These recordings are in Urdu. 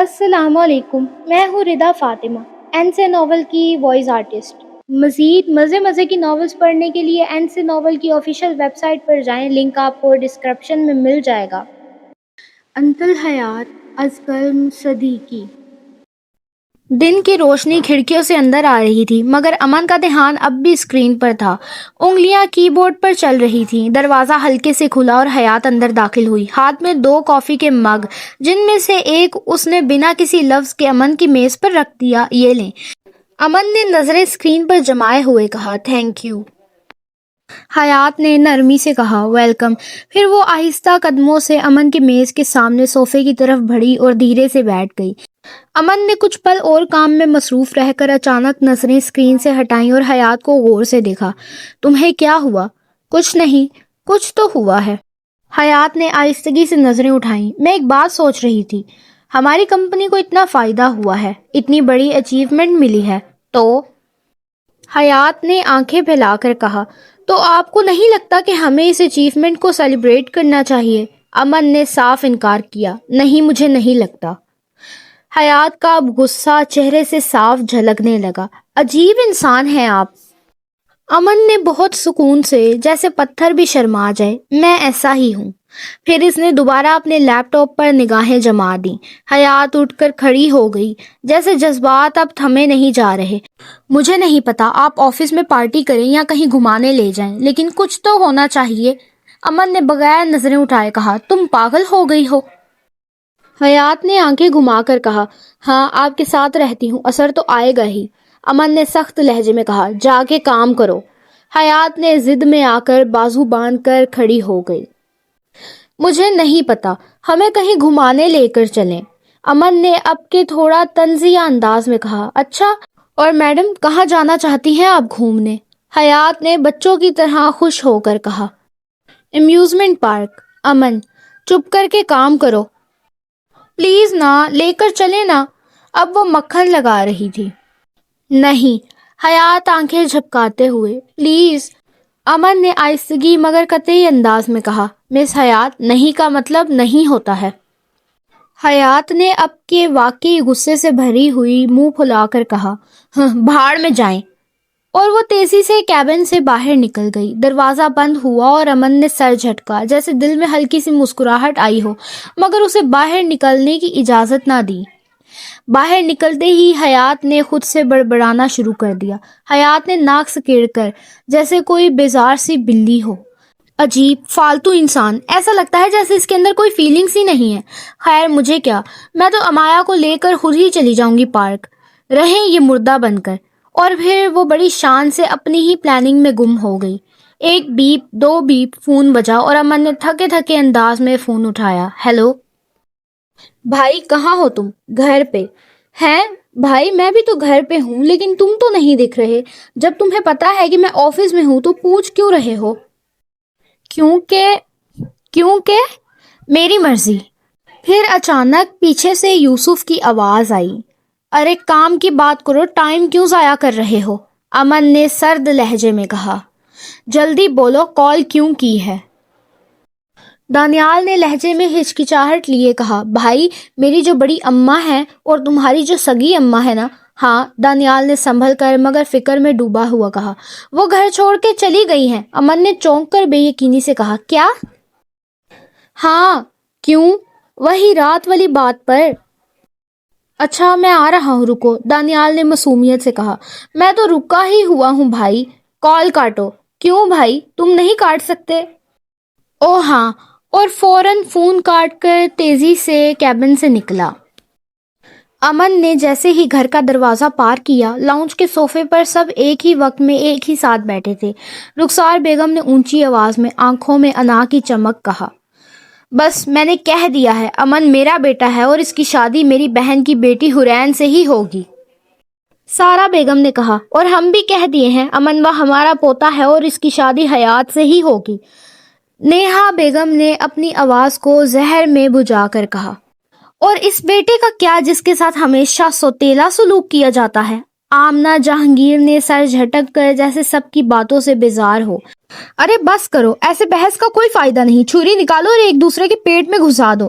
السلام علیکم، میں ہوں ردا فاطمہ، این سے ناول کی وائس آرٹسٹ۔ مزید مزے کی ناولز پڑھنے کے لیے این سے ناول کی آفیشیل ویب سائٹ پر جائیں، لنک آپ کو ڈسکرپشن میں مل جائے گا۔ انت الحیات از کلم صدیقی۔ دن کی روشنی کھڑکیوں سے اندر آ رہی تھی، مگر امن کا دھیان اب بھی اسکرین پر تھا۔ انگلیاں کی بورڈ پر چل رہی تھیں۔ دروازہ ہلکے سے کھلا اور حیات اندر داخل ہوئی، ہاتھ میں 2 کافی کے مگ، جن میں سے ایک اس نے بنا کسی لفظ کے امن کی میز پر رکھ دیا۔ یہ لیں۔ امن نے نظریں اسکرین پر جمائے ہوئے کہا، تھینک یو۔ حیات نے نرمی سے کہا، ویلکم۔ پھر وہ آہستہ قدموں سے امن کی میز کے سامنے صوفے کی طرف بڑھی اور دھیرے سے بیٹھ گئی۔ امن نے کچھ پل اور کام میں مصروف رہ کر اچانک نظریں اسکرین سے ہٹائیں اور حیات کو غور سے دیکھا۔ تمہیں کیا ہوا؟ کچھ نہیں، کچھ تو ہوا ہے۔ حیات نے آہستگی سے نظریں اٹھائیں۔ میں ایک بات سوچ رہی تھی، ہماری کمپنی کو اتنا فائدہ ہوا ہے، اتنی بڑی اچیومنٹ ملی ہے، تو حیات نے آنکھیں پھیلا کر کہا، تو آپ کو نہیں لگتا کہ ہمیں اس اچیومنٹ کو سیلیبریٹ کرنا چاہیے؟ امن نے صاف انکار کیا، نہیں، مجھے نہیں لگتا۔ حیات کا اب غصہ چہرے سے صاف جھلکنے لگا۔ عجیب انسان ہیں آپ۔ امن نے بہت سکون سے، جیسے پتھر بھی شرما جائے، میں ایسا ہی ہوں۔ پھر اس نے دوبارہ اپنے لیپ ٹاپ پر نگاہیں جما دیں۔ حیات اٹھ کر کھڑی ہو گئی، جیسے جذبات اب تھمے نہیں جا رہے۔ مجھے نہیں پتا آپ آفس میں پارٹی کریں یا کہیں گھمانے لے جائیں، لیکن کچھ تو ہونا چاہیے۔ امن نے بغیر نظریں اٹھائے کہا، تم پاگل ہو گئی ہو؟ حیات نے آنکھیں گھما کر کہا، ہاں، آپ کے ساتھ رہتی ہوں، اثر تو آئے گا ہی۔ امن نے سخت لہجے میں کہا، جا کے کام کرو۔ حیات نے ضد میں آ کر بازو باندھ کر کھڑی ہو گئی۔ مجھے نہیں پتا، ہمیں کہیں گھمانے لے کر چلیں۔ امن نے اب کے تھوڑا طنزیہ انداز میں کہا، اچھا، اور میڈم کہاں جانا چاہتی ہیں آپ گھومنے؟ حیات نے بچوں کی طرح خوش ہو کر کہا، امیوزمنٹ پارک۔ امن، چپ کر کے کام کرو، پلیز نا، لے کر چلیں نا۔ اب وہ مکھن لگا رہی تھی۔ نہیں۔ حیات آنکھیں جھپکاتے ہوئے، پلیز۔ امن نے آہستگی مگر قطعی انداز میں کہا، مس حیات، نہیں کا مطلب نہیں ہوتا ہے۔ حیات نے اب کے واقعی غصے سے بھری ہوئی منہ پھلا کر کہا، بھاڑ میں جائیں، اور وہ تیزی سے کیبن سے باہر نکل گئی۔ دروازہ بند ہوا اور امن نے سر جھٹکا، جیسے دل میں ہلکی سی مسکراہٹ آئی ہو، مگر اسے باہر نکلنے کی اجازت نہ دی۔ باہر نکلتے ہی حیات نے خود سے بڑبڑانا شروع کر دیا۔ حیات نے ناک سکیڑ کر، جیسے کوئی بیزار سی بلی ہو، عجیب فالتو انسان، ایسا لگتا ہے جیسے اس کے اندر کوئی فیلنگز ہی نہیں ہے۔ خیر مجھے کیا، میں تو امایا کو لے کر خود ہی چلی جاؤں گی پارک، رہیں یہ مردہ بن کر۔ اور پھر وہ بڑی شان سے اپنی ہی پلاننگ میں گم ہو گئی۔ 1 بیپ 2 بیپ فون بجا اور امن نے تھکے تھکے انداز میں فون اٹھایا۔ ہیلو بھائی، کہاں ہو تم؟ گھر پہ ہیں بھائی، میں بھی تو گھر پہ ہوں، لیکن تم تو نہیں دکھ رہے۔ جب تمہیں پتا ہے کہ میں آفس میں ہوں تو پوچھ کیوں رہے ہو؟ کیونکہ میری مرضی۔ پھر اچانک پیچھے سے یوسف کی آواز آئی، ارے کام کی بات کرو، ٹائم کیوں ضائع کر رہے ہو؟ امن نے سرد لہجے میں کہا، جلدی بولو، کال کیوں کی ہے؟ دانیال نے لہجے میں ہچکچاہٹ لیے کہا، بھائی میری جو بڑی اماں ہے اور تمہاری جو سگی اماں ہے نا۔ ہاں، دانیال نے سنبھل کر مگر فکر میں ڈوبا ہوا کہا، وہ گھر چھوڑ کے چلی گئی ہیں۔ امن نے چونک کر بے یقینی سے کہا، کیا؟ ہاں، کیوں؟ وہی رات والی بات پر۔ اچھا میں آ رہا ہوں، رکو، دانیال نے معصومیت سے کہا، میں تو رکا ہی ہوا ہوں بھائی، کال کاٹو۔ کیوں بھائی، تم نہیں کاٹ سکتے؟ او ہاں، اور فوراً فون کاٹ کر تیزی سے کیبن سے نکلا۔ امن نے جیسے ہی گھر کا دروازہ پار کیا، لاؤنج کے صوفے پر سب ایک ہی وقت میں ایک ہی ساتھ بیٹھے تھے۔ رخسار بیگم نے اونچی آواز میں، آنکھوں میں انا کی چمک، کہا، بس میں نے کہہ دیا ہے، امن میرا بیٹا ہے اور اس کی شادی میری بہن کی بیٹی حرین سے ہی ہوگی۔ سارا بیگم نے کہا، اور ہم بھی کہہ دیے ہیں، امن وہ ہمارا پوتا ہے اور اس کی شادی حیات سے ہی ہوگی۔ نیہا بیگم نے اپنی آواز کو زہر میں بجھا کر کہا، اور اس بیٹے کا کیا جس کے ساتھ ہمیشہ سوتیلا سلوک کیا جاتا ہے؟ آمنہ جہانگیر نے سر جھٹک کر جیسے سب کی باتوں سے بیزار ہو، ارے بس کرو، ایسے بحث کا کوئی فائدہ نہیں، چھری نکالو اور ایک دوسرے کے پیٹ میں گھسا دو۔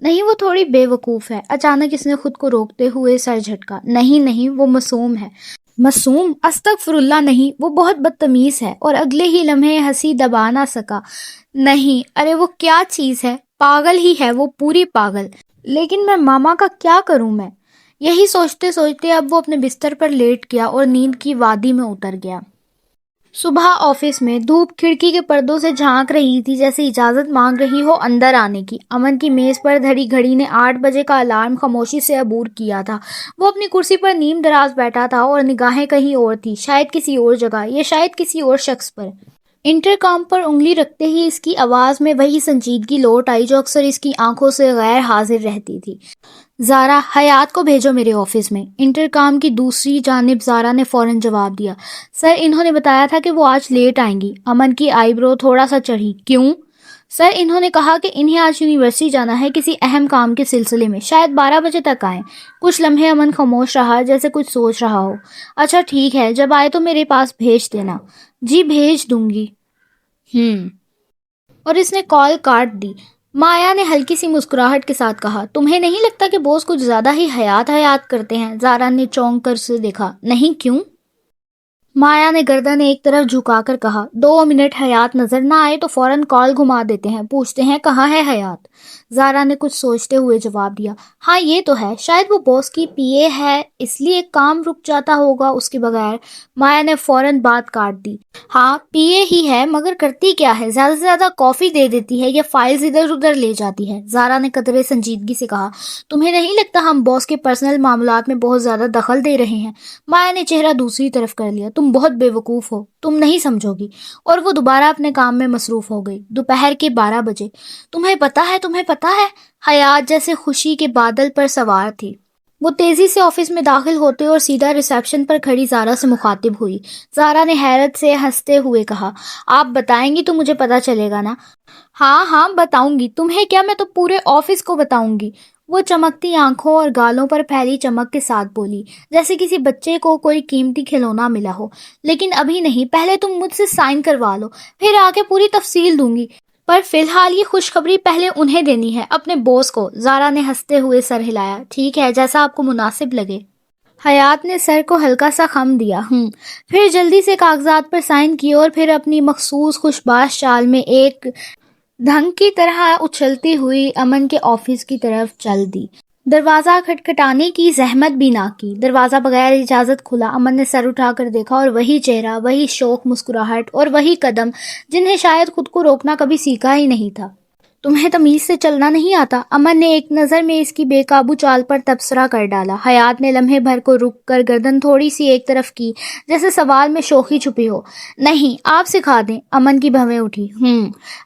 نہیں وہ تھوڑی بے وقوف ہے. اچانک اس نے خود کو روکتے ہوئے سر جھٹکا. نہیں وہ معصوم ہے. معصوم؟ استغفر اللہ نہیں، وہ بہت بدتمیز ہے. اور اگلے ہی لمحے ہنسی دبا نہ سکا. نہیں، ارے وہ کیا چیز ہے، پاگل ہی ہے وہ، پوری پاگل. لیکن میں ماما کا کیا کروں میں؟ یہی سوچتے سوچتے اب وہ اپنے بستر پر لیٹ گیا اور نیند کی وادی میں اتر گیا. صبح آفس میں دھوپ کھڑکی کے پردوں سے جھانک رہی تھی، جیسے اجازت مانگ رہی ہو اندر آنے کی. امن کی میز پر دھری گھڑی نے 8 بجے کا الارم خاموشی سے عبور کیا تھا. وہ اپنی کرسی پر نیم دراز بیٹھا تھا اور نگاہیں کہیں اور تھی، شاید کسی اور جگہ، یا شاید کسی اور شخص پر. انٹر کام پر انگلی رکھتے ہی اس کی آواز میں وہی سنجیدگی لوٹ آئی جو اکثر اس کی آنکھوں سے غیر حاضر رہتی تھی. زارا، حیات کو بھیجو میرے آفس میں. انٹر کام کی دوسری جانب زارا نے فوراً جواب دیا. سر، انہوں نے بتایا تھا کہ وہ آج لیٹ آئیں گی. امن کی آئی برو تھوڑا سا چڑھی. کیوں؟ سر، انہوں نے کہا کہ انہیں آج یونیورسٹی جانا ہے کسی اہم کام کے سلسلے میں، شاید 12 بجے تک آئیں. کچھ لمحے امن خاموش رہا، جیسے کچھ سوچ رہا ہو. اچھا ٹھیک ہے، جب آئے تو میرے پاس بھیج دینا. جی بھیج دوں گی. اور اس نے کال کاٹ دی. مایا نے ہلکی سی مسکراہٹ کے ساتھ کہا. تمہیں نہیں لگتا کہ بوس کچھ زیادہ ہی حیات کرتے ہیں؟ زارا نے چونک کر اسے دیکھا. نہیں، کیوں؟ مایا نے گردن ایک طرف جھکا کر کہا. 2 منٹ حیات نظر نہ آئے تو فوراً کال گھما دیتے ہیں، پوچھتے ہیں کہاں ہے حیات. زارا نے کچھ سوچتے ہوئے جواب دیا. ہاں یہ تو ہے، شاید وہ باس کی پی اے ہے، اس لیے کام رک جاتا ہوگا اس کے بغیر. مایا نے فوراً بات کاٹ دی. ہاں پی اے ہی ہے، مگر کرتی کیا ہے؟ زیادہ سے زیادہ کافی دے دیتی ہے یا فائلز ادھر ادھر لے جاتی ہے. زارا نے قدرے سنجیدگی سے کہا. تمہیں نہیں لگتا ہم باس کے پرسنل معاملات میں بہت زیادہ دخل دے رہے ہیں؟ مایا نے چہرہ دوسری طرف کر لیا. تم بہت بے وقوف ہو، تم نہیں سمجھو گی. اور وہ دوبارہ اپنے کام میں مصروف ہو گئی. دوپہر کے 12 بجے. تمہیں پتا ہے حیات جیسے خوشی کے بادل پر سوار تھی. وہ تیزی سے آفس میں داخل ہوتے اور سیدھا ریسیپشن پر کھڑی زارا سے مخاطب ہوئی. زارا نے حیرت سے ہنستے ہوئے کہا. آپ بتائیں گی تو مجھے پتا چلے گا نا؟ ہاں بتاؤں گی. تمہیں کیا، میں تو پورے آفس کو بتاؤں گی. وہ چمکتی آنکھوں اور گالوں پر پھیلی چمک کے ساتھ بولی، جیسے کسی بچے کو کوئی قیمتی کھلونا ملا ہو. لیکن ابھی نہیں، پہلے تم مجھ سے سائن کروا لو، پھر آ کے پوری تفصیل دوں گی. پر فی الحال یہ خوشخبری پہلے انہیں دینی ہے، اپنے باس کو. زارا نے ہنستے ہوئے سر ہلایا. ٹھیک ہے، جیسا آپ کو مناسب لگے. حیات نے سر کو ہلکا سا خم دیا. پھر جلدی سے کاغذات پر سائن کیے اور پھر اپنی مخصوص خوشباش چال میں ایک دھنگ کی طرح اچھلتی ہوئی امن کے آفس کی طرف چل دی. دروازہ کھٹکھٹانے کی زحمت بھی نہ کی. دروازہ بغیر اجازت کھلا. امن نے سر اٹھا کر دیکھا اور وہی چہرہ، وہی شوق مسکراہٹ اور وہی قدم جنہیں شاید خود کو روکنا کبھی سیکھا ہی نہیں تھا. تمہیں تمیز سے چلنا نہیں آتا؟ امن نے ایک نظر میں اس کی بے قابو چال پر تبصرہ کر ڈالا. حیات نے لمحے بھر کو رک کر گردن تھوڑی سی ایک طرف کی، جیسے سوال میں شوخی چھپی ہو. نہیں، آپ سکھا دیں. امن کی بھویں اٹھی.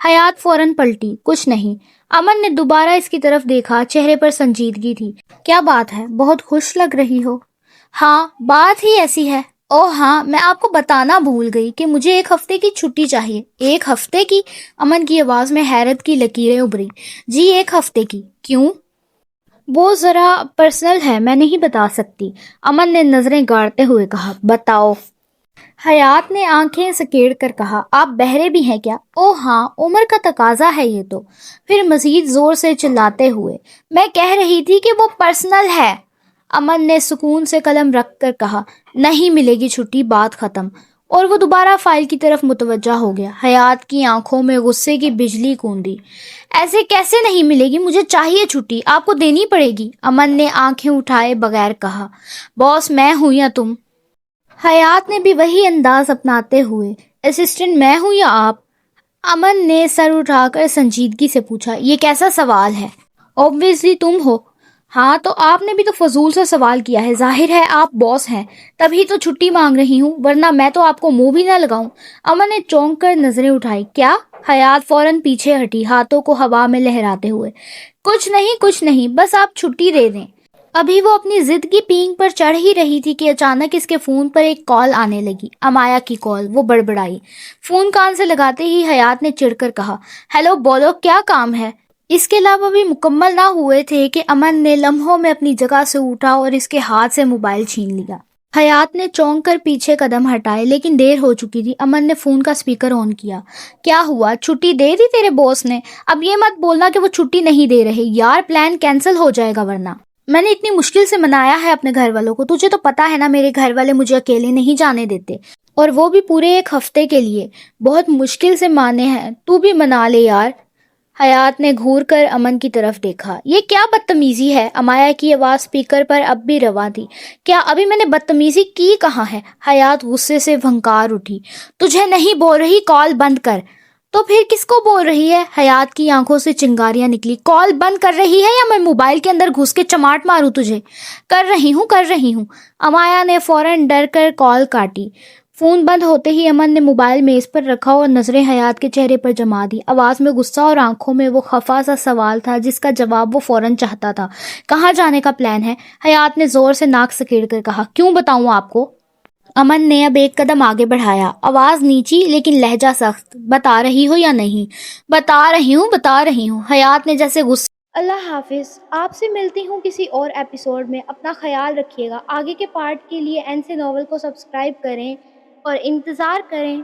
حیات فوراً پلٹی. کچھ نہیں. امن نے دوبارہ اس کی طرف دیکھا. چہرے پر سنجیدگی تھی. کیا بات ہے؟ بہت خوش لگ رہی ہو. ہاں، بات ہی ایسی ہے. اوہ ہاں، میں آپ کو بتانا بھول گئی کہ مجھے 1 ہفتے کی چھٹی چاہیے. 1 ہفتے کی؟ امن کی آواز میں حیرت کی لکیریں ابھری. جی 1 ہفتے کی. کیوں؟ وہ ذرا پرسنل ہے، میں نہیں بتا سکتی. امن نے نظریں گاڑتے ہوئے کہا. بتاؤ. حیات نے آنکھیں سکیڑ کر کہا. آپ بہرے بھی ہیں کیا؟ اوہ ہاں، عمر کا تقاضا ہے یہ تو. پھر مزید زور سے چلاتے ہوئے. میں کہہ رہی تھی کہ وہ پرسنل ہے. امن نے سکون سے قلم رکھ کر کہا. نہیں ملے گی چھٹی، بات ختم. اور وہ دوبارہ فائل کی طرف متوجہ ہو گیا. حیات کی آنکھوں میں غصے کی بجلی کوندی. ایسے کیسے نہیں ملے گی؟ مجھے چاہیے چھٹی، آپ کو دینی پڑے گی. امن نے آنکھیں اٹھائے بغیر کہا. باس میں ہوں یا تم؟ حیات نے بھی وہی انداز اپناتے ہوئے. اسسٹنٹ میں ہوں یا آپ؟ امن نے سر اٹھا کر سنجیدگی سے پوچھا. یہ کیسا سوال ہے؟ اوبویسلی تم ہو. ہاں تو آپ نے بھی تو فضول سا سوال کیا ہے. ظاہر ہے آپ باس ہیں، تبھی تو چھٹی مانگ رہی ہوں، ورنہ میں تو آپ کو منہ بھی نہ لگاؤں. امن نے چونک کر نظریں اٹھائی. کیا؟ حیات فوراً پیچھے ہٹی، ہاتھوں کو ہوا میں لہراتے ہوئے. کچھ نہیں، بس آپ چھٹی دے دیں. ابھی وہ اپنی ضد کی پینگ پر چڑھ ہی رہی تھی کہ اچانک اس کے فون پر ایک کال آنے لگی. امایا کی کال. وہ بڑبڑائی. فون کان سے لگاتے ہی حیات نے چڑھ کر کہا. ہیلو، بولو کیا کام ہے؟ اس کے لب ابھی مکمل نہ ہوئے تھے کہ امن نے لمحوں میں اپنی جگہ سے اٹھا اور اس کے ہاتھ سے موبائل چھین لیا. حیات نے چونک کر پیچھے قدم ہٹائے لیکن دیر ہو چکی تھی۔ امن نے فون کا اسپیکر آن کیا۔ کیا ہوا؟ چھٹی دے دی تیرے باس نے؟ اب یہ مت بولنا کہ وہ چھٹی نہیں دے رہے یار، پلان کینسل ہو جائے گا ورنہ۔ میں نے اتنی مشکل سے منایا ہے اپنے گھر والوں کو، تجھے تو پتا ہے نا میرے گھر والے مجھے اکیلے نہیں جانے دیتے، اور وہ بھی پورے 1 ہفتے کے لیے۔ بہت مشکل سے مانے ہیں، تو بھی منا لے یار۔ حیات نے گھور کر امن کی طرف دیکھا۔ یہ کیا بدتمیزی ہے؟ امایا کی آواز اسپیکر پر اب بھی رواں تھی۔ کیا ابھی میں نے بدتمیزی کی کہاں ہے؟ حیات غصے سے بھنکار اٹھی۔ تجھے نہیں بول رہی، کال بند کر۔ تو پھر کس کو بول رہی ہے؟ حیات کی آنکھوں سے چنگاریاں نکلی۔ کال بند کر رہی ہے یا میں موبائل کے اندر گھس کے چماٹ ماروں تجھے؟ کر رہی ہوں۔ امایا نے فوراً ڈر کر کال کاٹی۔ فون بند ہوتے ہی امن نے موبائل میز پر رکھا اور نظریں حیات کے چہرے پر جما دی۔ آواز میں غصہ اور آنکھوں میں وہ خفا سا سوال تھا جس کا جواب وہ فوراً چاہتا تھا۔ کہاں جانے کا پلان ہے؟ حیات نے زور سے ناک سکیڑ کر کہا۔ کیوں بتاؤں آپ کو؟ امن نے اب 1 قدم آگے بڑھایا، آواز نیچی لیکن لہجہ سخت۔ بتا رہی ہو یا نہیں؟ بتا رہی ہوں۔ حیات نے جیسے غصہ۔ اللہ حافظ، آپ سے ملتی ہوں کسی اور ایپیسوڈ میں۔ اپنا خیال رکھیے گا۔ آگے کے پارٹ کے لیے این سے ناول کو سبسکرائب کریں اور انتظار کریں۔